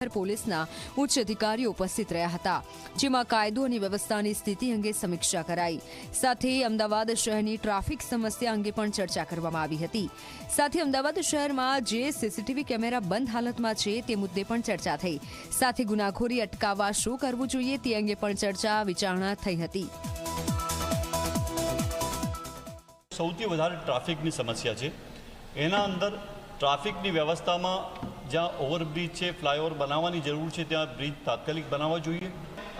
શહેર પોલીસના ઉચ્ચ અધિકારીઓ ઉપસ્થિત રહ્યા હતા, જેમાં કાયદો અને વ્યવસ્થાની સ્થિતિ અંગે સમીક્ષા કરાઈ. સાથે અમદાવાદ શહેરની ટ્રાફિક સમસ્યા અંગે પણ ચર્ચા કરવામાં આવી હતી. સાથે અમદાવાદ શહેરમાં જે સીસીટીવી કેમેરા બંધ હાલતમાં છે તે મુદ્દે પણ ચર્ચા થઈ. સાથે ગુનાખોરી અટકાવવા શું કરવું જોઈએ તે અંગે પણ ચર્ચા વિચારણા થઈ હતી. સૌથી વધારે ટ્રાફિકની સમસ્યા છે. એના અંદર ટ્રાફિકની વ્યવસ્થામાં જ્યાં ઓવરબ્રિજ છે, ફ્લાયઓવર બનાવવાની જરૂર છે, ત્યાં બ્રિજ તાત્કાલિક બનાવવા જોઈએ.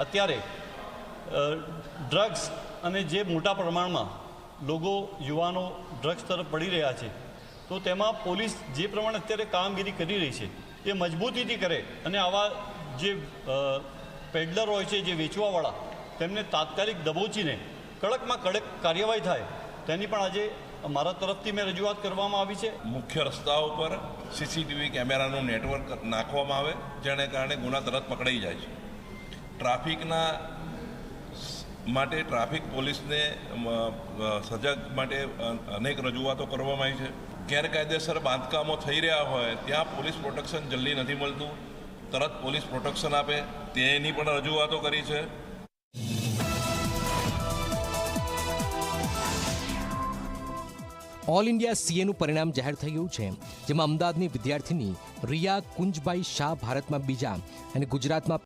અત્યારે ડ્રગ્સ અને જે મોટા પ્રમાણમાં લોકો યુવાનો ડ્રગ્સ તરફ પડી રહ્યા છે, તો તેમાં પોલીસ જે પ્રમાણે અત્યારે કામગીરી કરી રહી છે તે મજબૂતીથી કરે અને આવા જે પેડલર હોય છે, જે વેચવાવાળા, તેમને તાત્કાલિક દબોચીને કડકમાં કડક કાર્યવાહી થાય તેની પણ આજે મારા તરફથી મેં રજૂઆત કરવામાં આવી છે. મુખ્ય રસ્તાઓ પર સીસીટીવી કેમેરાનું નેટવર્ક નાખવામાં આવે, જેને કારણે ગુના તરત પકડાઈ જાય છે. ટ્રાફિકના માટે ટ્રાફિક પોલીસને સજાગ માટે અનેક રજૂઆતો કરવામાં આવી છે. ગેરકાયદેસર બાંધકામો થઈ રહ્યા હોય ત્યાં પોલીસ પ્રોટેક્શન જલ્દી નથી મળતું, તરત પોલીસ પ્રોટેક્શન આપે તેની પણ રજૂઆતો કરી છે. ઓલ ઇન્ડિયા સીએનું પરિણામ જાહેર થયું છે, જેમાં અમદાવાદની વિદ્યાર્થીની રિયા કુંજબાઈ શાહ ભારતમાં બીજા અને ગુજરાતમાં